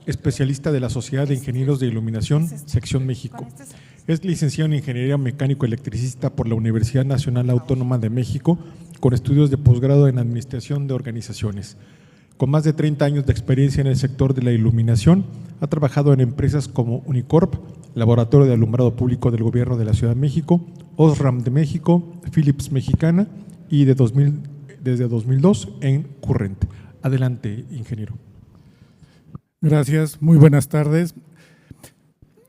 especialista de la Sociedad de Ingenieros de Iluminación, Sección México. Es licenciado en Ingeniería Mecánico-Electricista por la Universidad Nacional Autónoma de México, con estudios de posgrado en Administración de Organizaciones. Con más de 30 años de experiencia en el sector de la iluminación, ha trabajado en empresas como Unicorp, Laboratorio de Alumbrado Público del Gobierno de la Ciudad de México, Osram de México, Philips Mexicana y desde 2002 en Current. Adelante, ingeniero. Gracias, muy buenas tardes.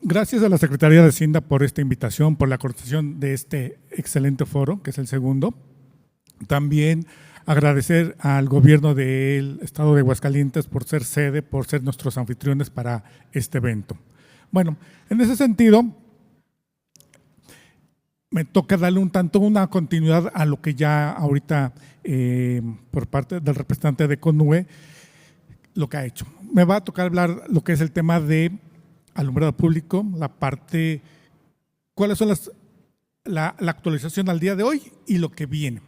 Gracias a la Secretaría de Hacienda por esta invitación, por la coordinación de este excelente foro, que es el segundo. También agradecer al gobierno del estado de Aguascalientes por ser sede, por ser nuestros anfitriones para este evento. Bueno, en ese sentido, me toca darle una continuidad a lo que ya ahorita por parte del representante de CONUE, lo que ha hecho. Me va a tocar hablar lo que es el tema de alumbrado público, la parte, cuáles son la actualización al día de hoy y lo que viene.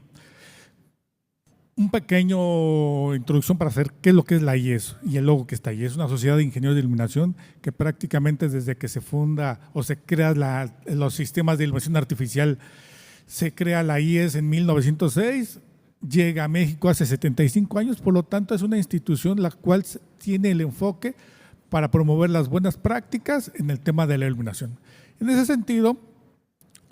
Un pequeño introducción para saber qué es lo que es la IES y el logo que está ahí. Es una sociedad de ingenieros de iluminación que prácticamente desde que se funda o se crea los sistemas de iluminación artificial, se crea la IES en 1906, llega a México hace 75 años, por lo tanto es una institución la cual tiene el enfoque para promover las buenas prácticas en el tema de la iluminación. En ese sentido,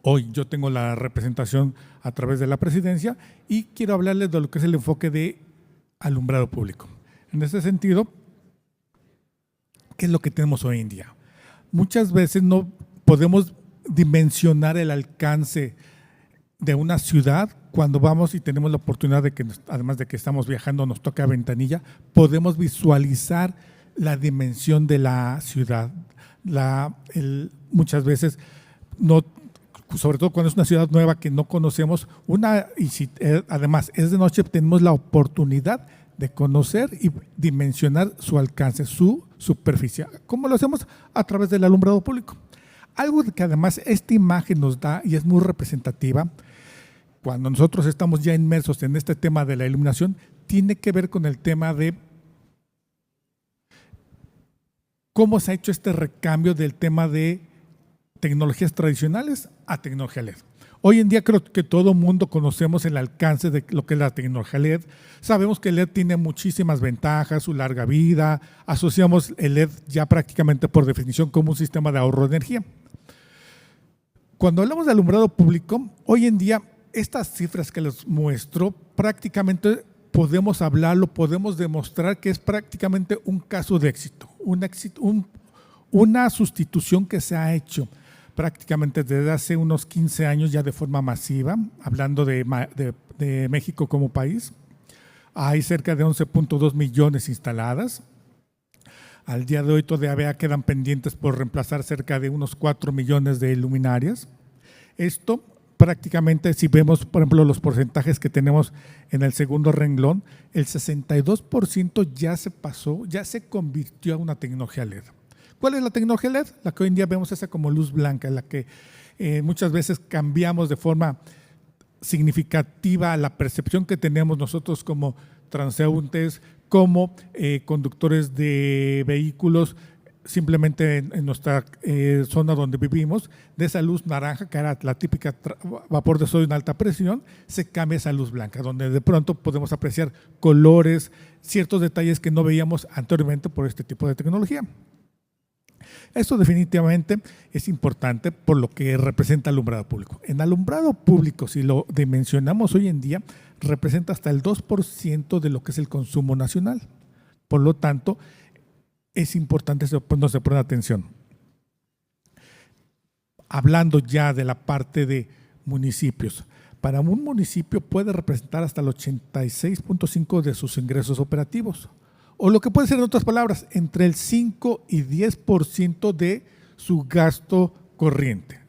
hoy yo tengo la representación a través de la presidencia y quiero hablarles de lo que es el enfoque de alumbrado público. En ese sentido, ¿qué es lo que tenemos hoy en día? Muchas veces no podemos dimensionar el alcance de una ciudad cuando vamos y tenemos la oportunidad de que, además de que estamos viajando, nos toca ventanilla, podemos visualizar la dimensión de la ciudad. Muchas veces no, sobre todo cuando es una ciudad nueva que no conocemos, y si además es de noche, tenemos la oportunidad de conocer y dimensionar su alcance, su superficie. ¿Cómo lo hacemos? A través del alumbrado público. Algo que además esta imagen nos da y es muy representativa, cuando nosotros estamos ya inmersos en este tema de la iluminación, tiene que ver con el tema de cómo se ha hecho este recambio del tema de tecnologías tradicionales a tecnología LED. Hoy en día creo que todo mundo conocemos el alcance de lo que es la tecnología LED. Sabemos que el LED tiene muchísimas ventajas, su larga vida, asociamos el LED ya prácticamente por definición como un sistema de ahorro de energía. Cuando hablamos de alumbrado público, hoy en día estas cifras que les muestro prácticamente podemos hablarlo, podemos demostrar que es prácticamente un caso de éxito, una sustitución que se ha hecho prácticamente desde hace unos 15 años ya de forma masiva, hablando de México como país. Hay cerca de 11.2 millones instaladas. Al día de hoy todavía quedan pendientes por reemplazar cerca de unos 4 millones de luminarias. Esto prácticamente, si vemos, por ejemplo, los porcentajes que tenemos en el segundo renglón, el 62% ya se pasó, ya se convirtió a una tecnología LED. ¿Cuál es la tecnología LED? La que hoy en día vemos esa como luz blanca, la que muchas veces cambiamos de forma significativa la percepción que tenemos nosotros como transeúntes, como conductores de vehículos, simplemente en nuestra zona donde vivimos, de esa luz naranja, que era la típica vapor de sodio en alta presión, se cambia a esa luz blanca, donde de pronto podemos apreciar colores, ciertos detalles que no veíamos anteriormente por este tipo de tecnología. Esto definitivamente es importante por lo que representa alumbrado público. En alumbrado público, si lo dimensionamos hoy en día, representa hasta el 2% de lo que es el consumo nacional. Por lo tanto, es importante que nos se ponga atención. Hablando ya de la parte de municipios, para un municipio puede representar hasta el 86.5% de sus ingresos operativos. O lo que puede ser, en otras palabras, entre el 5 y 10% de su gasto corriente.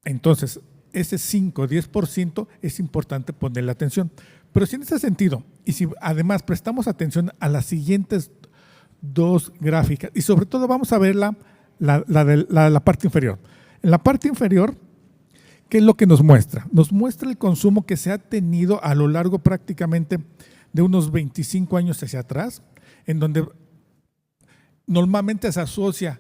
Entonces, ese 5 o 10% es importante ponerle atención. Pero si en ese sentido, y si además prestamos atención a las siguientes dos gráficas, y sobre todo vamos a ver la parte inferior. En la parte inferior, ¿qué es lo que nos muestra? Nos muestra el consumo que se ha tenido a lo largo prácticamente de unos 25 años hacia atrás, en donde normalmente se asocia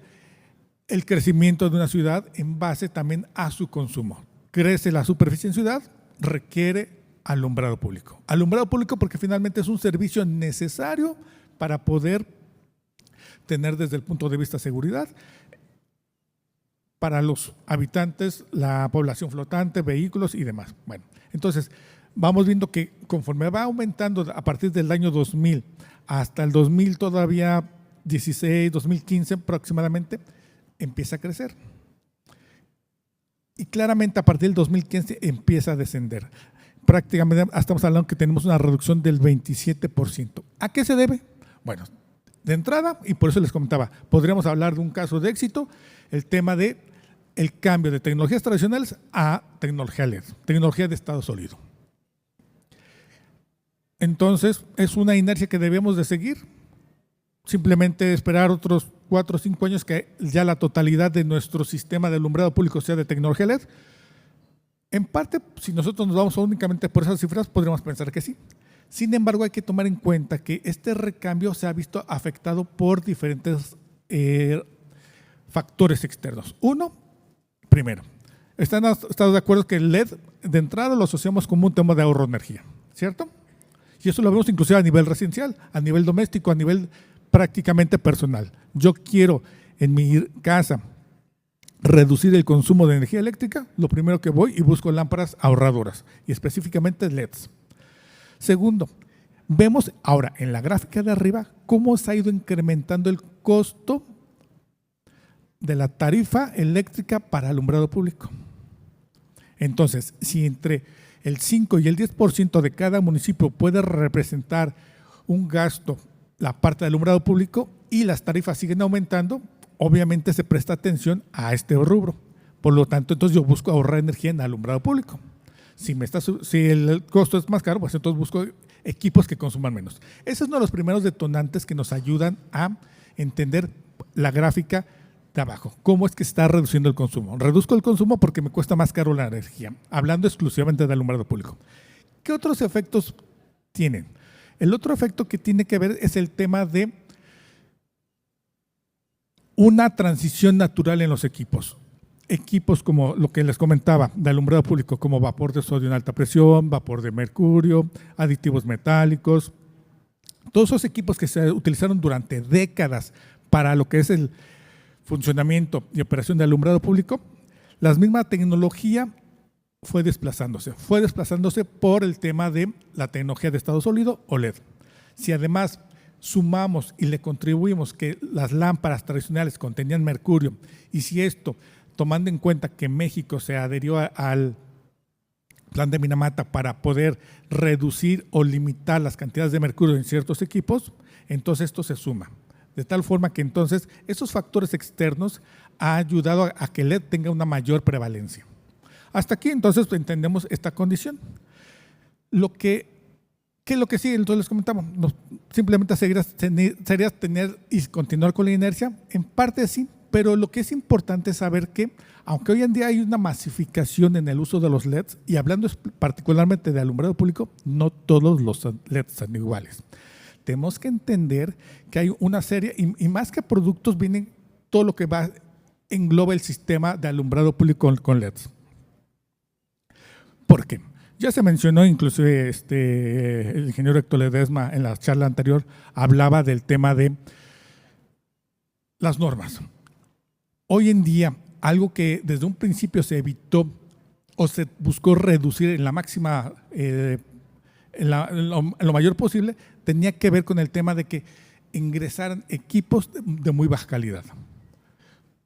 el crecimiento de una ciudad en base también a su consumo. Crece la superficie en ciudad, requiere alumbrado público. Alumbrado público porque finalmente es un servicio necesario para poder tener desde el punto de vista de seguridad para los habitantes, la población flotante, vehículos y demás. Bueno, entonces vamos viendo que conforme va aumentando a partir del año 2000 hasta el 2000 todavía 16, 2015 aproximadamente, empieza a crecer. Y claramente a partir del 2015 empieza a descender. Prácticamente estamos hablando que tenemos una reducción del 27%. ¿A qué se debe? Bueno, de entrada, y por eso les comentaba, podríamos hablar de un caso de éxito, el tema de el cambio de tecnologías tradicionales a tecnología LED, tecnología de estado sólido. Entonces, es una inercia que debemos de seguir, simplemente esperar otros 4 o 5 años que ya la totalidad de nuestro sistema de alumbrado público sea de tecnología LED. En parte, si nosotros nos vamos únicamente por esas cifras, podríamos pensar que sí. Sin embargo, hay que tomar en cuenta que este recambio se ha visto afectado por diferentes factores externos. Uno, primero, estamos de acuerdo que el LED de entrada lo asociamos como un tema de ahorro de energía, ¿cierto? Y eso lo vemos inclusive a nivel residencial, a nivel doméstico, a nivel prácticamente personal. Yo quiero en mi casa reducir el consumo de energía eléctrica, lo primero que voy y busco lámparas ahorradoras y específicamente LEDs. Segundo, vemos ahora en la gráfica de arriba cómo se ha ido incrementando el costo de la tarifa eléctrica para alumbrado público. Entonces, si entre el 5 y el 10% de cada municipio puede representar un gasto, la parte de alumbrado público, y las tarifas siguen aumentando, obviamente se presta atención a este rubro. Por lo tanto, entonces yo busco ahorrar energía en alumbrado público. Si el costo es más caro, pues entonces busco equipos que consuman menos. Ese es uno de los primeros detonantes que nos ayudan a entender la gráfica de abajo. ¿Cómo es que se está reduciendo el consumo? Reduzco el consumo porque me cuesta más caro la energía, hablando exclusivamente de alumbrado público. ¿Qué otros efectos tienen? El otro efecto que tiene que ver es el tema de una transición natural en los equipos. Equipos como lo que les comentaba de alumbrado público, como vapor de sodio en alta presión, vapor de mercurio, aditivos metálicos. Todos esos equipos que se utilizaron durante décadas para lo que es el funcionamiento y operación de alumbrado público, la misma tecnología fue desplazándose por el tema de la tecnología de estado sólido o LED. Si además sumamos y le contribuimos que las lámparas tradicionales contenían mercurio, y si esto, tomando en cuenta que México se adherió al plan de Minamata para poder reducir o limitar las cantidades de mercurio en ciertos equipos, entonces esto se suma. De tal forma que entonces esos factores externos han ayudado a que el LED tenga una mayor prevalencia. Hasta aquí entonces entendemos esta condición. ¿Qué es lo que sigue? Entonces les comentamos, simplemente sería tener y continuar con la inercia. En parte sí, pero lo que es importante es saber que, aunque hoy en día hay una masificación en el uso de los LEDs, y hablando particularmente de alumbrado público, no todos los LEDs son iguales. Tenemos que entender que hay una serie, y más que productos, vienen todo lo que engloba el sistema de alumbrado público con LEDs. ¿Por qué? Ya se mencionó, inclusive el ingeniero Héctor Ledesma en la charla anterior hablaba del tema de las normas. Hoy en día, algo que desde un principio se evitó o se buscó reducir en la máxima, en lo mayor posible, tenía que ver con el tema de que ingresaran equipos de muy baja calidad.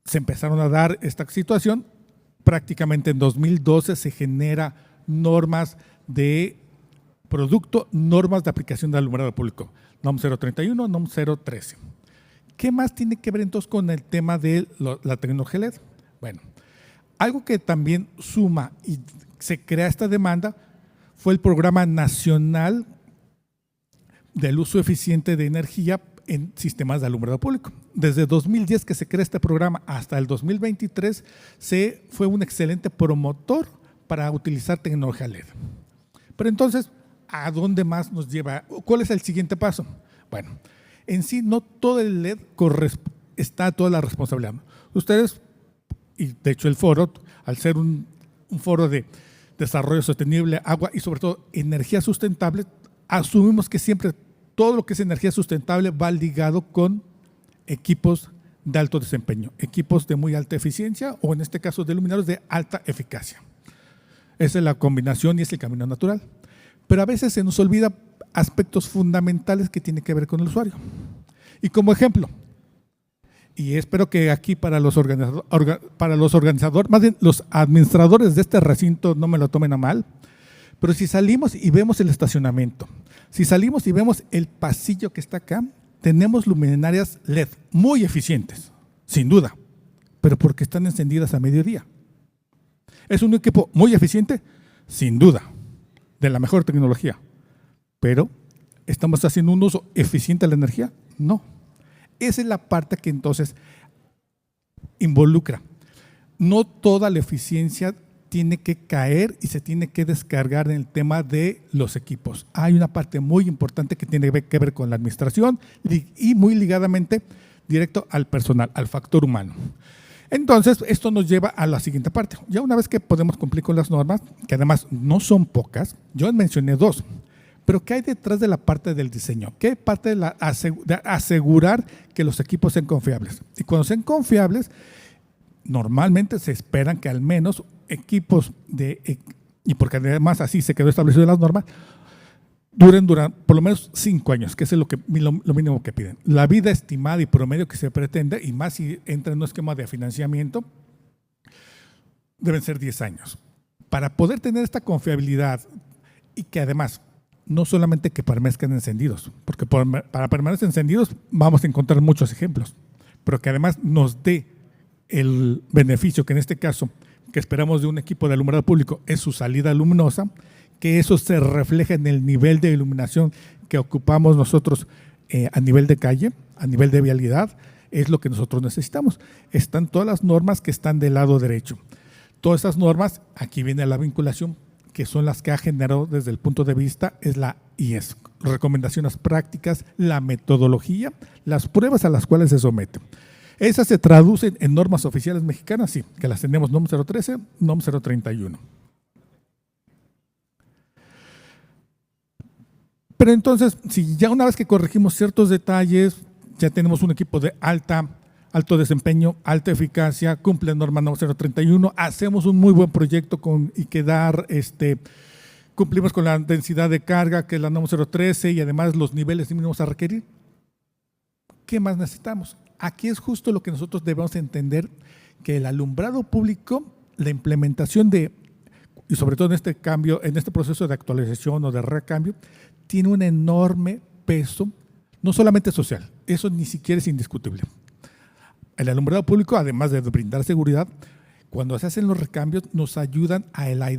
Se empezaron a dar esta situación, prácticamente en 2012 se genera normas de producto, normas de aplicación de alumbrado público, NOM 031, NOM 013. ¿Qué más tiene que ver entonces con el tema de la tecnología LED? Bueno, algo que también suma y se crea esta demanda fue el Programa Nacional del Uso Eficiente de Energía en Sistemas de Alumbrado Público. Desde 2010 que se crea este programa hasta el 2023 fue un excelente promotor para utilizar tecnología LED. Pero entonces, ¿a dónde más nos lleva? ¿Cuál es el siguiente paso? Bueno, En sí, no todo el LED está toda la responsabilidad. Ustedes, y de hecho el foro, al ser un foro de desarrollo sostenible, agua y sobre todo energía sustentable, asumimos que siempre todo lo que es energía sustentable va ligado con equipos de alto desempeño, equipos de muy alta eficiencia o en este caso de luminarios de alta eficacia. Esa es la combinación y es el camino natural. Pero a veces se nos olvida aspectos fundamentales que tienen que ver con el usuario. Y como ejemplo, y espero que aquí para los organizadores, más bien los administradores de este recinto no me lo tomen a mal, pero si salimos y vemos el estacionamiento, si salimos y vemos el pasillo que está acá, tenemos luminarias LED muy eficientes, sin duda, pero porque están encendidas a mediodía. ¿Es un equipo muy eficiente? Sin duda, de la mejor tecnología, pero ¿estamos haciendo un uso eficiente de la energía? No. Esa es la parte que entonces involucra. No toda la eficiencia tiene que caer y se tiene que descargar en el tema de los equipos. Hay una parte muy importante que tiene que ver con la administración y muy ligadamente directo al personal, al factor humano. Entonces, esto nos lleva a la siguiente parte. Ya una vez que podemos cumplir con las normas, que además no son pocas, yo mencioné dos, pero ¿qué hay detrás de la parte del diseño? ¿Qué parte de asegurar que los equipos sean confiables? Y cuando sean confiables, normalmente se esperan que al menos equipos y porque además así se quedó establecido en las normas, duren por lo menos 5 años, que es lo mínimo que piden. La vida estimada y promedio que se pretende, y más si entra en un esquema de financiamiento, deben ser 10 años. Para poder tener esta confiabilidad y que además no solamente que permanezcan encendidos, porque para permanecer encendidos vamos a encontrar muchos ejemplos, pero que además nos dé el beneficio que en este caso que esperamos de un equipo de alumbrado público es su salida luminosa, que eso se refleja en el nivel de iluminación que ocupamos nosotros a nivel de calle, a nivel de vialidad, es lo que nosotros necesitamos. Están todas las normas que están del lado derecho. Todas esas normas, aquí viene la vinculación, que son las que ha generado desde el punto de vista, es la IES, recomendaciones prácticas, la metodología, las pruebas a las cuales se somete. Esas se traducen en normas oficiales mexicanas, sí, que las tenemos NOM 013, NOM 031. Pero entonces, si ya una vez que corregimos ciertos detalles, ya tenemos un equipo de alto desempeño, alta eficacia, cumple norma NOM 031, hacemos un muy buen proyecto cumplimos con la densidad de carga, que es la NOM 013, y además los niveles mínimos a requerir. ¿Qué más necesitamos? Aquí es justo lo que nosotros debemos entender, que el alumbrado público, la implementación y sobre todo en este cambio, en este proceso de actualización o de recambio, tiene un enorme peso, no solamente social, eso ni siquiera es indiscutible. El alumbrado público, además de brindar seguridad, cuando se hacen los recambios, nos ayudan a la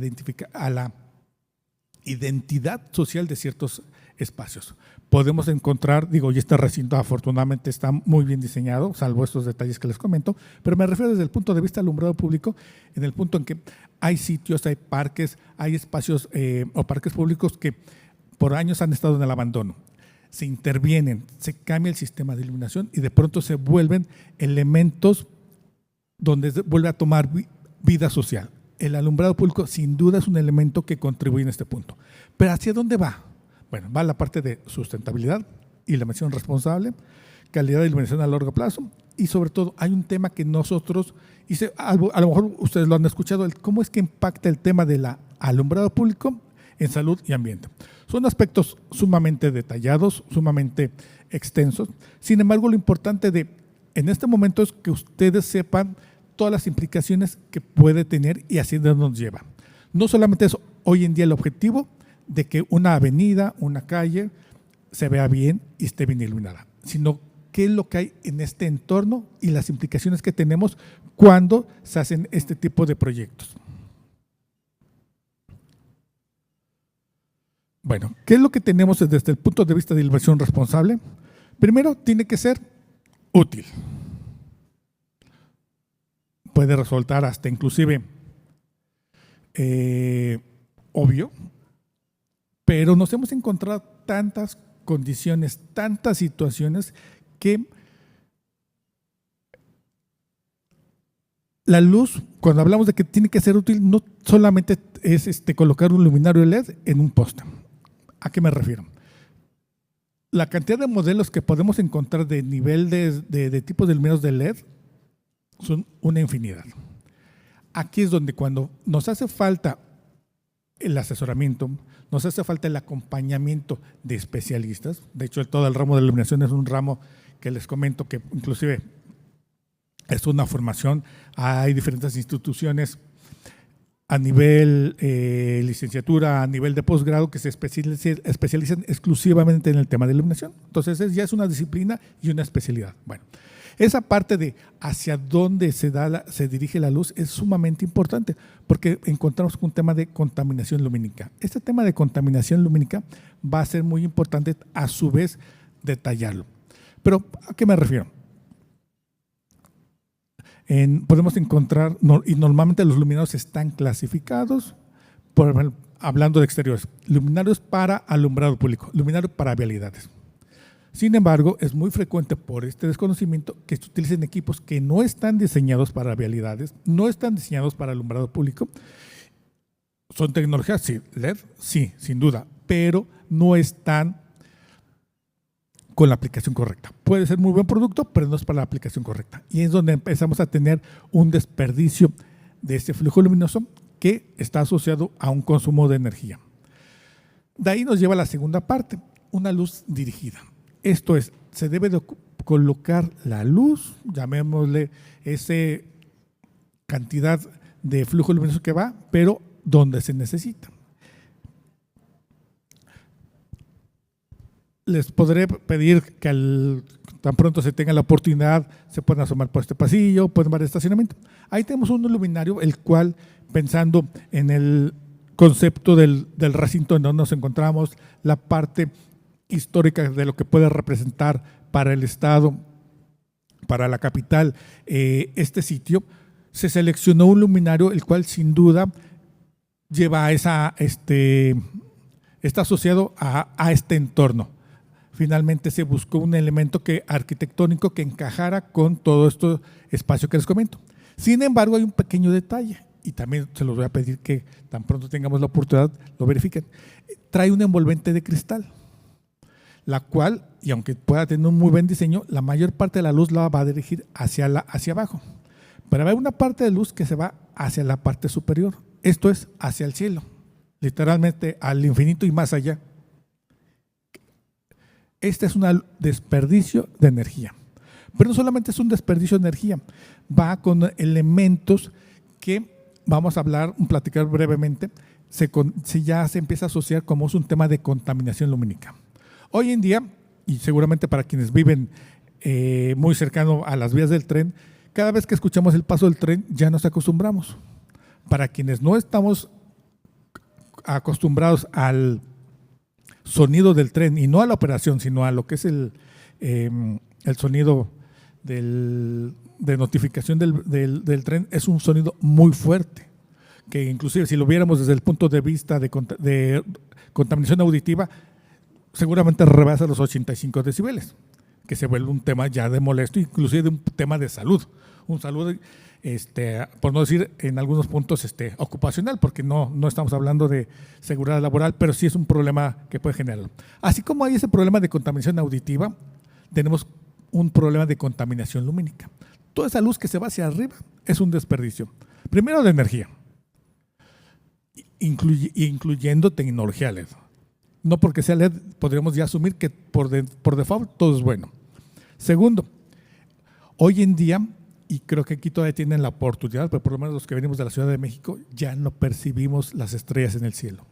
identidad social de ciertos espacios. Podemos encontrar, y este recinto afortunadamente está muy bien diseñado, salvo estos detalles que les comento, pero me refiero desde el punto de vista del alumbrado público, en el punto en que hay sitios, hay parques, hay espacios o parques públicos que por años han estado en el abandono. Se intervienen, se cambia el sistema de iluminación y de pronto se vuelven elementos donde vuelve a tomar vida social. El alumbrado público sin duda es un elemento que contribuye en este punto. ¿Pero hacia dónde va? Bueno, va la parte de sustentabilidad, iluminación responsable, calidad de iluminación a largo plazo y sobre todo hay un tema que nosotros, a lo mejor ustedes lo han escuchado, cómo es que impacta el tema del alumbrado público en salud y ambiente. Son aspectos sumamente detallados, sumamente extensos. Sin embargo, lo importante en este momento es que ustedes sepan todas las implicaciones que puede tener y hacia dónde nos lleva. No solamente es hoy en día el objetivo de que una avenida, una calle se vea bien y esté bien iluminada, sino qué es lo que hay en este entorno y las implicaciones que tenemos cuando se hacen este tipo de proyectos. Bueno, ¿qué es lo que tenemos desde el punto de vista de iluminación responsable? Primero, tiene que ser útil. Puede resultar hasta inclusive obvio, pero nos hemos encontrado tantas condiciones, tantas situaciones que la luz, cuando hablamos de que tiene que ser útil, no solamente es colocar un luminario LED en un poste. ¿A qué me refiero? La cantidad de modelos que podemos encontrar de nivel de tipos de luminarios de LED son una infinidad. Aquí es donde cuando nos hace falta el asesoramiento, nos hace falta el acompañamiento de especialistas. De hecho, todo el ramo de iluminación es un ramo que les comento que inclusive es una formación. Hay diferentes instituciones a nivel licenciatura, a nivel de posgrado, que se especializan exclusivamente en el tema de iluminación. Entonces, ya es una disciplina y una especialidad. Bueno, esa parte de hacia dónde se dirige la luz es sumamente importante, porque encontramos un tema de contaminación lumínica. Este tema de contaminación lumínica va a ser muy importante, a su vez, detallarlo. Pero, ¿a qué me refiero? Podemos encontrar, y normalmente los luminarios están clasificados, hablando de exteriores, luminarios para alumbrado público, luminarios para vialidades. Sin embargo, es muy frecuente por este desconocimiento que se utilicen equipos que no están diseñados para vialidades, no están diseñados para alumbrado público. ¿Son tecnologías? Sí. LED, sí, sin duda, pero no están con la aplicación correcta. Puede ser muy buen producto, pero no es para la aplicación correcta. Y es donde empezamos a tener un desperdicio de este flujo luminoso que está asociado a un consumo de energía. De ahí nos lleva a la segunda parte, una luz dirigida. Esto es, se debe de colocar la luz, llamémosle esa cantidad de flujo luminoso que va, pero donde se necesita. Les podré pedir que tan pronto se tenga la oportunidad, se puedan asomar por este pasillo, pueden ver el estacionamiento. Ahí tenemos un luminario, el cual, pensando en el concepto del recinto en donde nos encontramos, la parte histórica de lo que puede representar para el Estado, para la capital, este sitio, se seleccionó un luminario, el cual sin duda lleva está asociado a este entorno. Finalmente se buscó un elemento arquitectónico que encajara con todo este espacio que les comento. Sin embargo, hay un pequeño detalle, y también se los voy a pedir que tan pronto tengamos la oportunidad, lo verifiquen. Trae un envolvente de cristal, la cual, y aunque pueda tener un muy buen diseño, la mayor parte de la luz la va a dirigir hacia abajo. Pero hay una parte de luz que se va hacia la parte superior, esto es, hacia el cielo, literalmente al infinito y más allá. Este es un desperdicio de energía. Pero no solamente es un desperdicio de energía, va con elementos que vamos a platicar brevemente, ya se empieza a asociar como es un tema de contaminación lumínica. Hoy en día, y seguramente para quienes viven muy cercano a las vías del tren, cada vez que escuchamos el paso del tren ya nos acostumbramos. Para quienes no estamos acostumbrados al sonido del tren, y no a la operación, sino a lo que es el sonido de notificación del tren, es un sonido muy fuerte, que inclusive si lo viéramos desde el punto de vista de contaminación auditiva, seguramente rebasa los 85 decibeles, que se vuelve un tema ya de molesto, inclusive de un tema de salud, por no decir en algunos puntos ocupacional, porque no estamos hablando de seguridad laboral, pero sí es un problema que puede generar. Así como hay ese problema de contaminación auditiva, tenemos un problema de contaminación lumínica. Toda esa luz que se va hacia arriba es un desperdicio. Primero de energía, incluyendo tecnología LED. No porque sea LED podríamos ya asumir que por default todo es bueno. Segundo, hoy en día, y creo que aquí todavía tienen la oportunidad, pero por lo menos los que venimos de la Ciudad de México, ya no percibimos las estrellas en el cielo.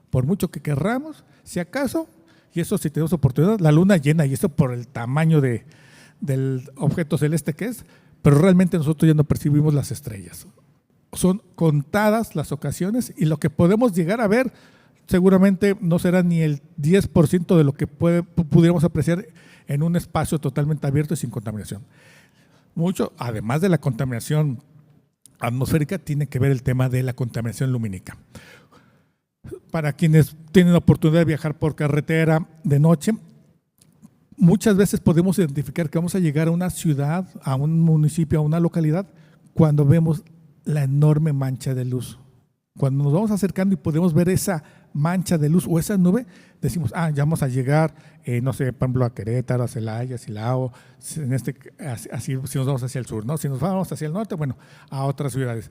Por mucho que querramos, si acaso, y eso si tenemos oportunidad, la luna llena, y eso por el tamaño del objeto celeste que es, pero realmente nosotros ya no percibimos las estrellas. Son contadas las ocasiones, y lo que podemos llegar a ver seguramente no será ni el 10% de lo que pudiéramos apreciar en un espacio totalmente abierto y sin contaminación. Mucho, además de la contaminación atmosférica, tiene que ver el tema de la contaminación lumínica. Para quienes tienen la oportunidad de viajar por carretera de noche, muchas veces podemos identificar que vamos a llegar a una ciudad, a un municipio, a una localidad, cuando vemos la enorme mancha de luz. Cuando nos vamos acercando y podemos ver esa mancha de luz o esa nube, decimos, ya vamos a llegar, no sé, por ejemplo, a Querétaro, a Celaya, a Silao, así si nos vamos hacia el sur, ¿no? Si nos vamos hacia el norte, bueno, a otras ciudades.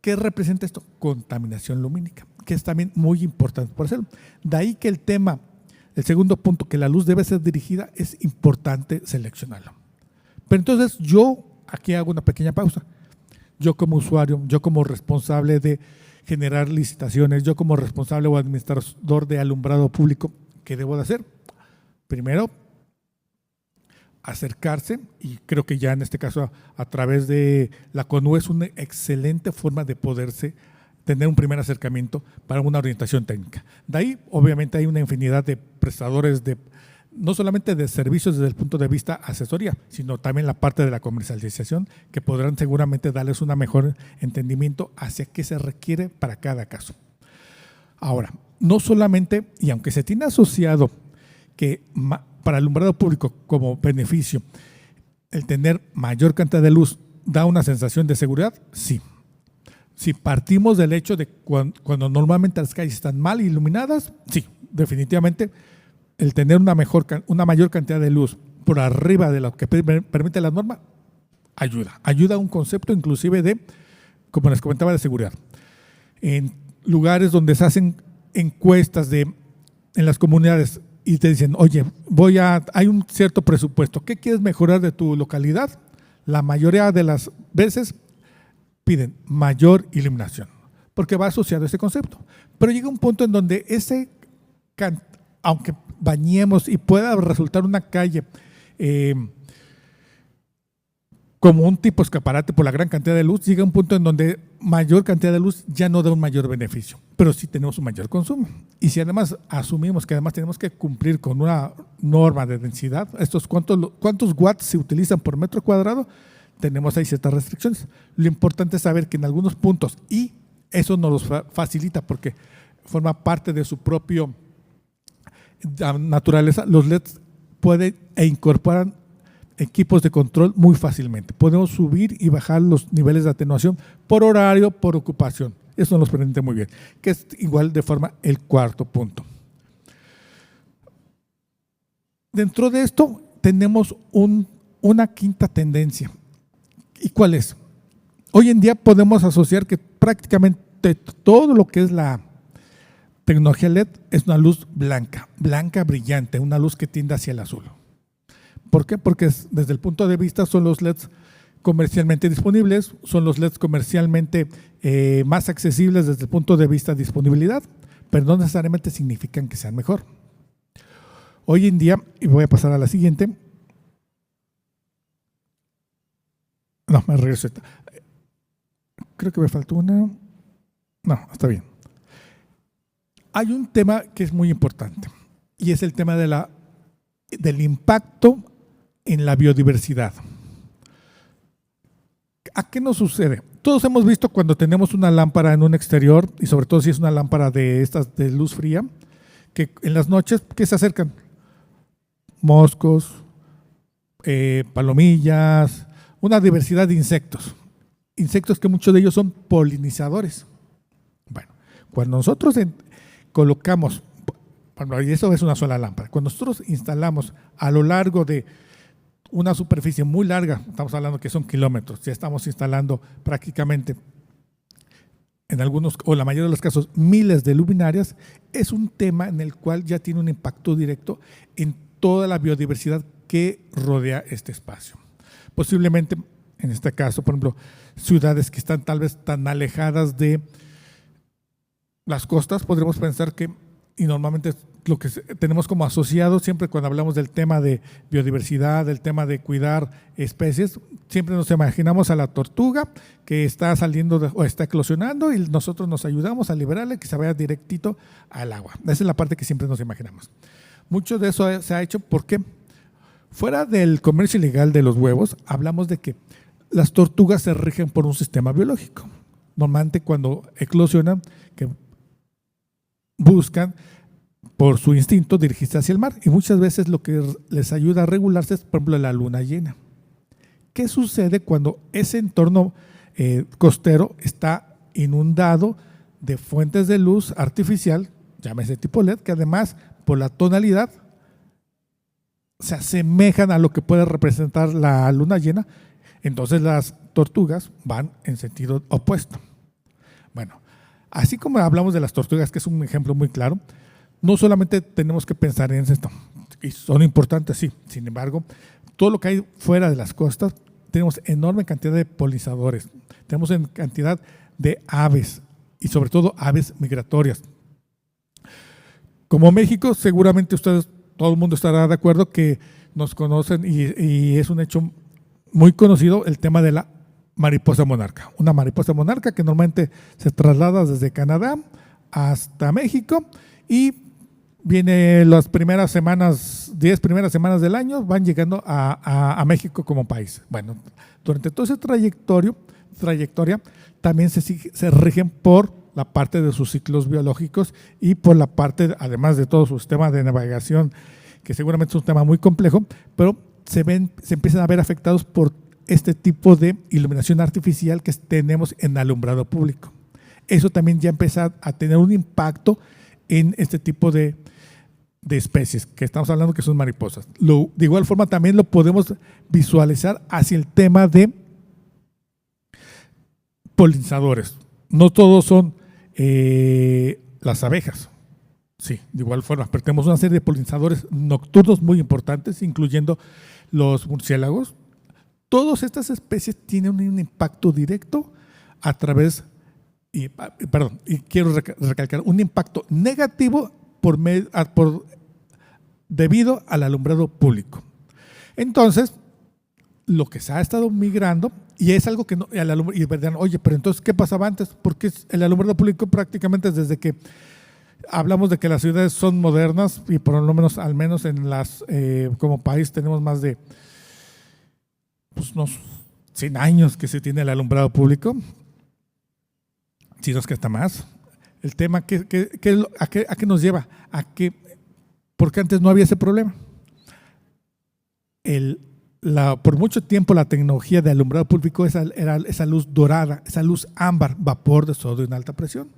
¿Qué representa esto? Contaminación lumínica, que es también muy importante por hacerlo. De ahí que el segundo punto, que la luz debe ser dirigida, es importante seleccionarlo. Pero entonces yo aquí hago una pequeña pausa. Yo como usuario, yo como responsable de generar licitaciones, yo como responsable o administrador de alumbrado público, ¿qué debo de hacer? Primero, acercarse, y creo que ya en este caso a través de la CONUE es una excelente forma de poderse tener un primer acercamiento para una orientación técnica. De ahí, obviamente, hay una infinidad de prestadores no solamente de servicios desde el punto de vista asesoría, sino también la parte de la comercialización, que podrán seguramente darles un mejor entendimiento hacia qué se requiere para cada caso. Ahora, no solamente, y aunque se tiene asociado que para el alumbrado público como beneficio, el tener mayor cantidad de luz da una sensación de seguridad, sí. Si partimos del hecho de cuando normalmente las calles están mal iluminadas, sí, definitivamente el tener una mayor cantidad de luz por arriba de lo que permite la norma ayuda a un concepto inclusive de, como les comentaba, de seguridad. En lugares donde se hacen encuestas en las comunidades y te dicen, oye, hay un cierto presupuesto, ¿qué quieres mejorar de tu localidad? La mayoría de las veces piden mayor iluminación, porque va asociado a ese concepto. Pero llega un punto en donde aunque bañemos y pueda resultar una calle como un tipo escaparate por la gran cantidad de luz, llega un punto en donde mayor cantidad de luz ya no da un mayor beneficio, pero sí tenemos un mayor consumo. Y si además asumimos que además tenemos que cumplir con una norma de densidad, ¿cuántos watts se utilizan por metro cuadrado? Tenemos ahí ciertas restricciones. Lo importante es saber que en algunos puntos, y eso nos los facilita porque forma parte de su propio naturaleza, los LEDs pueden incorporan equipos de control muy fácilmente. Podemos subir y bajar los niveles de atenuación por horario, por ocupación. Eso nos permite muy bien, que es igual de forma el cuarto punto. Dentro de esto tenemos una quinta tendencia. ¿Y cuál es? Hoy en día podemos asociar que prácticamente todo lo que es la tecnología LED es una luz blanca brillante, una luz que tiende hacia el azul. ¿Por qué? Porque desde el punto de vista son los LEDs comercialmente disponibles, son los LEDs comercialmente más accesibles desde el punto de vista de disponibilidad, pero no necesariamente significan que sean mejor. Hoy en día, y voy a pasar a la siguiente. No, me regreso. Creo que me faltó una. No, está bien. Hay un tema que es muy importante y es el tema del impacto en la biodiversidad. ¿A qué nos sucede? Todos hemos visto cuando tenemos una lámpara en un exterior, y sobre todo si es una lámpara de estas de luz fría, que en las noches, ¿qué se acercan? Moscos, palomillas, una diversidad de insectos que muchos de ellos son polinizadores. Bueno, cuando nosotros colocamos, y eso es una sola lámpara, cuando nosotros instalamos a lo largo de una superficie muy larga, estamos hablando que son kilómetros, ya estamos instalando prácticamente en algunos, o la mayoría de los casos, miles de luminarias, es un tema en el cual ya tiene un impacto directo en toda la biodiversidad que rodea este espacio. Posiblemente, en este caso, por ejemplo, ciudades que están tal vez tan alejadas de las costas, podríamos pensar que, y normalmente lo que tenemos como asociado siempre cuando hablamos del tema de biodiversidad, del tema de cuidar especies, siempre nos imaginamos a la tortuga que está saliendo o está eclosionando y nosotros nos ayudamos a liberarle que se vaya directito al agua. Esa es la parte que siempre nos imaginamos. Mucho de eso se ha hecho porque fuera del comercio ilegal de los huevos, hablamos de que las tortugas se rigen por un sistema biológico. Normalmente cuando eclosionan, que buscan por su instinto, dirigirse hacia el mar. Y muchas veces lo que les ayuda a regularse es, por ejemplo, la luna llena. ¿Qué sucede cuando ese entorno costero está inundado de fuentes de luz artificial, llámese tipo LED, que además, por la tonalidad, se asemejan a lo que puede representar la luna llena? Entonces las tortugas van en sentido opuesto. Bueno, así como hablamos de las tortugas, que es un ejemplo muy claro, no solamente tenemos que pensar en esto, y son importantes, sí. Sin embargo, todo lo que hay fuera de las costas, tenemos enorme cantidad de polinizadores, tenemos en cantidad de aves, y sobre todo aves migratorias. Como México, seguramente ustedes, todo el mundo estará de acuerdo que nos conocen y es un hecho muy conocido el tema de la mariposa monarca. Una mariposa monarca que normalmente se traslada desde Canadá hasta México y viene las primeras semanas, 10 primeras semanas del año, van llegando a México como país. Bueno, durante toda esa trayectoria también se rigen por la parte de sus ciclos biológicos y por la parte, además de todo su sistema de navegación, que seguramente es un tema muy complejo, pero se empiezan a ver afectados por este tipo de iluminación artificial que tenemos en alumbrado público. Eso también ya empieza a tener un impacto en este tipo de especies, que estamos hablando que son mariposas. De igual forma también lo podemos visualizar hacia el tema de polinizadores. No todos son las abejas, sí, de igual forma, pero tenemos una serie de polinizadores nocturnos muy importantes, incluyendo los murciélagos. Todas estas especies tienen un impacto directo a través, y quiero recalcar, un impacto negativo debido al alumbrado público. Entonces, lo que se ha estado migrando, y es algo que no, y verán, oye, pero entonces, ¿qué pasaba antes? Porque el alumbrado público prácticamente desde que hablamos de que las ciudades son modernas, y por lo menos, al menos en las, como país tenemos más de unos 100 años que se tiene el alumbrado público, si no es que hasta más. El tema, ¿a qué nos lleva? Porque antes no había ese problema. Por mucho tiempo la tecnología de alumbrado público era esa luz dorada, esa luz ámbar, vapor de sodio en alta presión.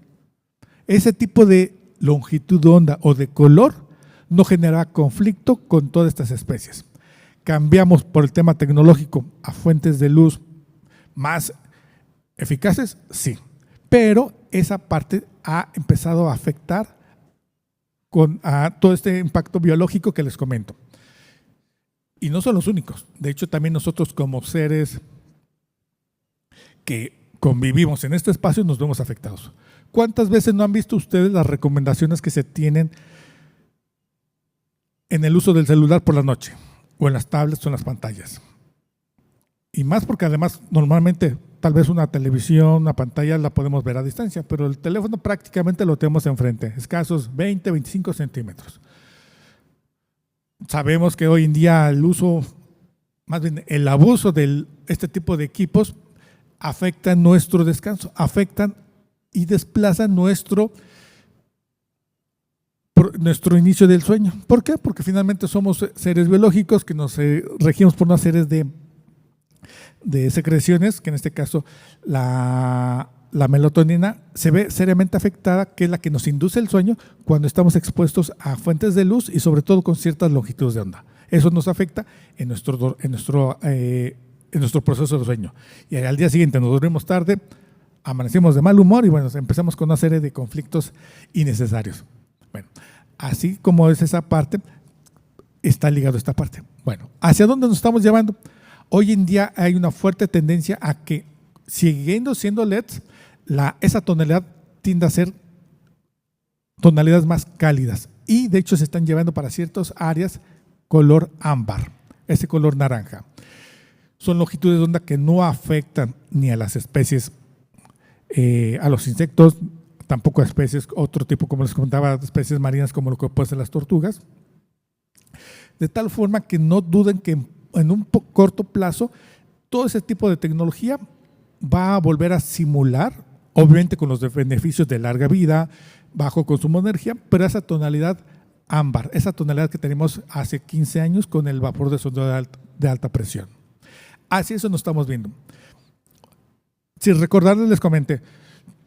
Ese tipo de longitud de onda o de color no generaba conflicto con todas estas especies. Cambiamos por el tema tecnológico a fuentes de luz más eficaces, sí, pero esa parte ha empezado a afectar a todo este impacto biológico que les comento. Y no son los únicos. De hecho, también nosotros como seres que convivimos en este espacio nos vemos afectados. ¿Cuántas veces no han visto ustedes las recomendaciones que se tienen en el uso del celular por la noche? O en las tablets o en las pantallas. Y más porque además normalmente tal vez una televisión, una pantalla la podemos ver a distancia, pero el teléfono prácticamente lo tenemos enfrente, escasos 20, 25 centímetros. Sabemos que hoy en día el uso, más bien el abuso de este tipo de equipos afectan nuestro descanso, afectan y desplazan nuestro inicio del sueño. ¿Por qué? Porque finalmente somos seres biológicos que nos regimos por una serie de secreciones, que en este caso la melatonina se ve seriamente afectada, que es la que nos induce el sueño cuando estamos expuestos a fuentes de luz y sobre todo con ciertas longitudes de onda. Eso nos afecta en nuestro proceso de sueño. Y al día siguiente nos dormimos tarde, amanecemos de mal humor y bueno, empezamos con una serie de conflictos innecesarios. Bueno, así como es esa parte, está ligado a esta parte. Bueno, ¿hacia dónde nos estamos llevando? Hoy en día hay una fuerte tendencia a que, siguiendo siendo LEDs, esa tonalidad tiende a ser tonalidades más cálidas y de hecho se están llevando para ciertas áreas color ámbar, ese color naranja. Son longitudes de onda que no afectan ni a las especies, a los insectos, tampoco a especies, otro tipo, como les comentaba, especies marinas como lo que pueden ser las tortugas, de tal forma que no duden que en un corto plazo todo ese tipo de tecnología va a volver a simular, obviamente con los beneficios de larga vida, bajo consumo de energía, pero esa tonalidad ámbar, esa tonalidad que tenemos hace 15 años con el vapor de soldado de alta presión. Así eso nos estamos viendo. Si recordarles, les comenté,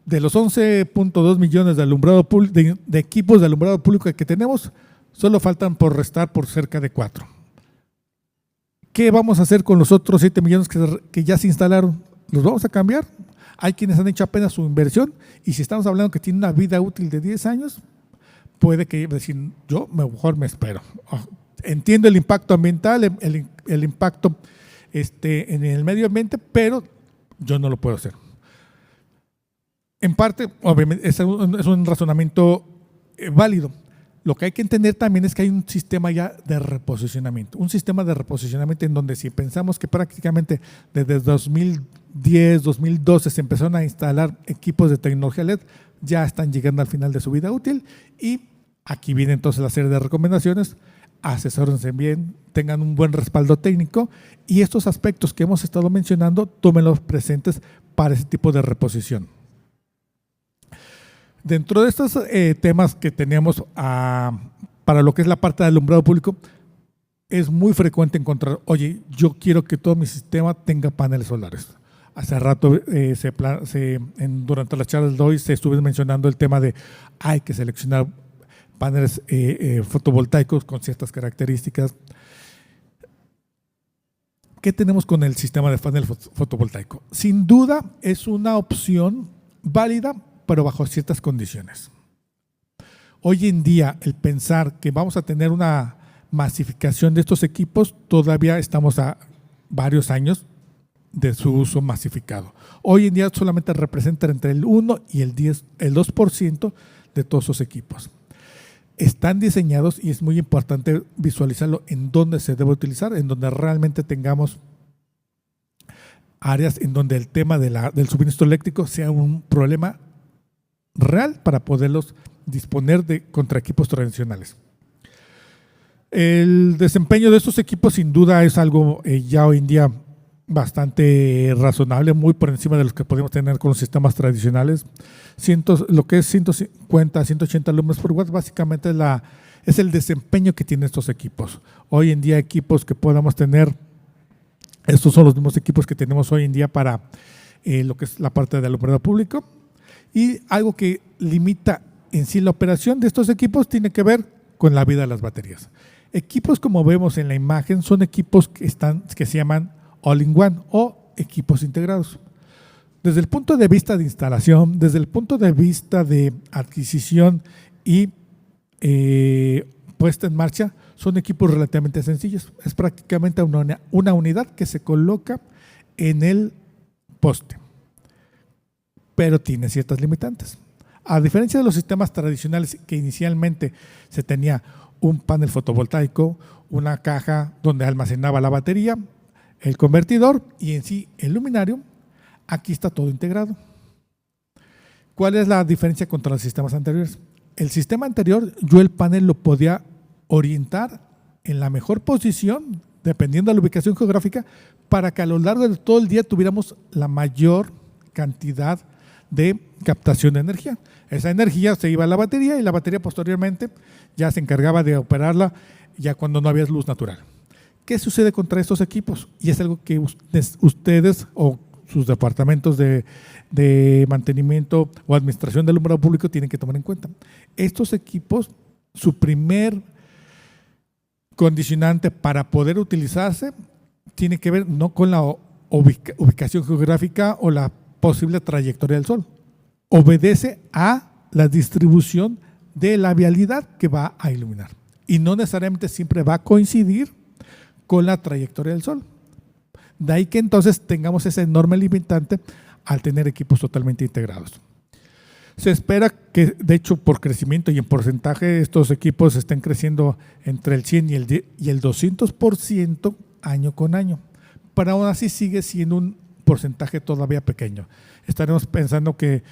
de los 11.2 millones de, de equipos de alumbrado público que tenemos, solo faltan por restar por cerca de 4. ¿Qué vamos a hacer con los otros 7 millones que ya se instalaron? ¿Los vamos a cambiar? Hay quienes han hecho apenas su inversión y si estamos hablando que tiene una vida útil de 10 años, puede que decir, yo mejor me espero. Entiendo el impacto ambiental, el impacto en el medio ambiente, pero yo no lo puedo hacer. En parte, obviamente, es un razonamiento válido. Lo que hay que entender también es que hay un sistema ya de reposicionamiento. Un sistema de reposicionamiento en donde si pensamos que prácticamente desde 2010, 2012 se empezaron a instalar equipos de tecnología LED, ya están llegando al final de su vida útil y aquí viene entonces la serie de recomendaciones. Asesórense bien, tengan un buen respaldo técnico y estos aspectos que hemos estado mencionando, tómenlos presentes para ese tipo de reposición. Dentro de estos temas que teníamos para lo que es la parte de alumbrado público, es muy frecuente encontrar, oye, yo quiero que todo mi sistema tenga paneles solares. Hace rato, durante las charlas de hoy, se estuvo mencionando el tema de hay que seleccionar paneles fotovoltaicos con ciertas características. ¿Qué tenemos con el sistema de panel fotovoltaico? Sin duda es una opción válida, pero bajo ciertas condiciones. Hoy en día, el pensar que vamos a tener una masificación de estos equipos, todavía estamos a varios años de su uso masificado. Hoy en día solamente representa entre el 1 y el 2% de todos esos equipos. Están diseñados y es muy importante visualizarlo en dónde se debe utilizar, en donde realmente tengamos áreas en donde el tema del suministro eléctrico sea un problema real para poderlos disponer contra equipos tradicionales. El desempeño de estos equipos sin duda es algo ya hoy en día bastante razonable, muy por encima de los que podemos tener con los sistemas tradicionales. Lo que es 150, 180 lúmenes por watt, básicamente es el desempeño que tienen estos equipos. Hoy en día equipos que podamos tener, estos son los mismos equipos que tenemos hoy en día para lo que es la parte de alumbrado público. Y algo que limita en sí la operación de estos equipos tiene que ver con la vida de las baterías. Equipos como vemos en la imagen son equipos que se llaman all-in-one o equipos integrados. Desde el punto de vista de instalación, desde el punto de vista de adquisición y puesta en marcha, son equipos relativamente sencillos. Es prácticamente una unidad que se coloca en el poste, pero tiene ciertas limitantes. A diferencia de los sistemas tradicionales que inicialmente se tenía un panel fotovoltaico, una caja donde almacenaba la batería, el convertidor y en sí el luminario, aquí está todo integrado. ¿Cuál es la diferencia contra los sistemas anteriores? El sistema anterior, yo el panel lo podía orientar en la mejor posición, dependiendo de la ubicación geográfica, para que a lo largo de todo el día tuviéramos la mayor cantidad de captación de energía. Esa energía se iba a la batería y la batería posteriormente ya se encargaba de operarla ya cuando no había luz natural. ¿Qué sucede contra estos equipos? Y es algo que ustedes o sus departamentos de mantenimiento o administración del alumbrado público tienen que tomar en cuenta. Estos equipos, su primer condicionante para poder utilizarse tiene que ver no con la ubicación geográfica o la posible trayectoria del sol. Obedece a la distribución de la vialidad que va a iluminar. Y no necesariamente siempre va a coincidir con la trayectoria del sol. De ahí que entonces tengamos ese enorme limitante al tener equipos totalmente integrados. Se espera que, de hecho, por crecimiento y en porcentaje, estos equipos estén creciendo entre el 100 y el 200% año con año. Pero aún así sigue siendo un porcentaje todavía pequeño. Estaremos pensando que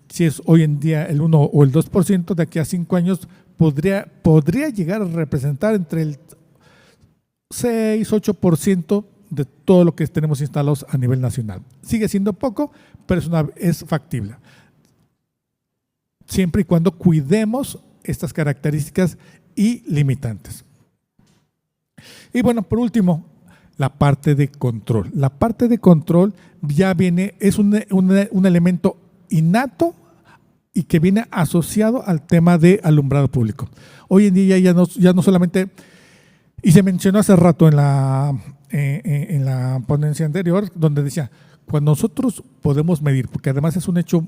si es hoy en día el 1 o el 2%, de aquí a 5 años podría llegar a representar entre el 6-8% de todo lo que tenemos instalados a nivel nacional. Sigue siendo poco, pero es factible. Siempre y cuando cuidemos estas características y limitantes. Y bueno, por último, la parte de control. La parte de control ya viene, es un elemento innato y que viene asociado al tema de alumbrado público. Hoy en día ya no solamente, y se mencionó hace rato en la ponencia anterior, donde decía, cuando nosotros podemos medir, porque además es un hecho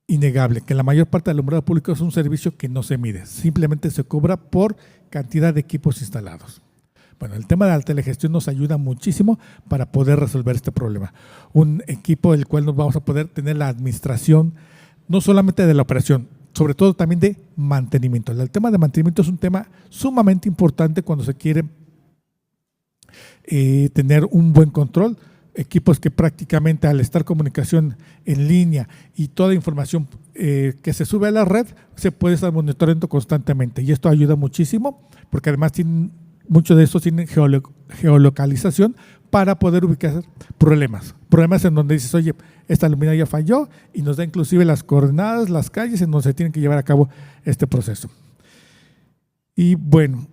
innegable, que la mayor parte del alumbrado público es un servicio que no se mide, simplemente se cobra por cantidad de equipos instalados. Bueno, el tema de la telegestión nos ayuda muchísimo para poder resolver este problema. Un equipo del cual nos vamos a poder tener la administración, no solamente de la operación, sobre todo también de mantenimiento. El tema de mantenimiento es un tema sumamente importante cuando se quiere tener un buen control. Equipos que prácticamente al estar comunicación en línea y toda información que se sube a la red, se puede estar monitoreando constantemente. Y esto ayuda muchísimo, porque además muchos de estos tienen geolocalización para poder ubicar problemas. Problemas en donde dices, oye, esta luminaria falló y nos da inclusive las coordenadas, las calles en donde se tiene que llevar a cabo este proceso. Y bueno,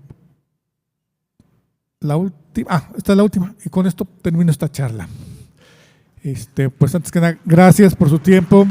esta es la última y con esto termino esta charla. Pues antes que nada, gracias por su tiempo.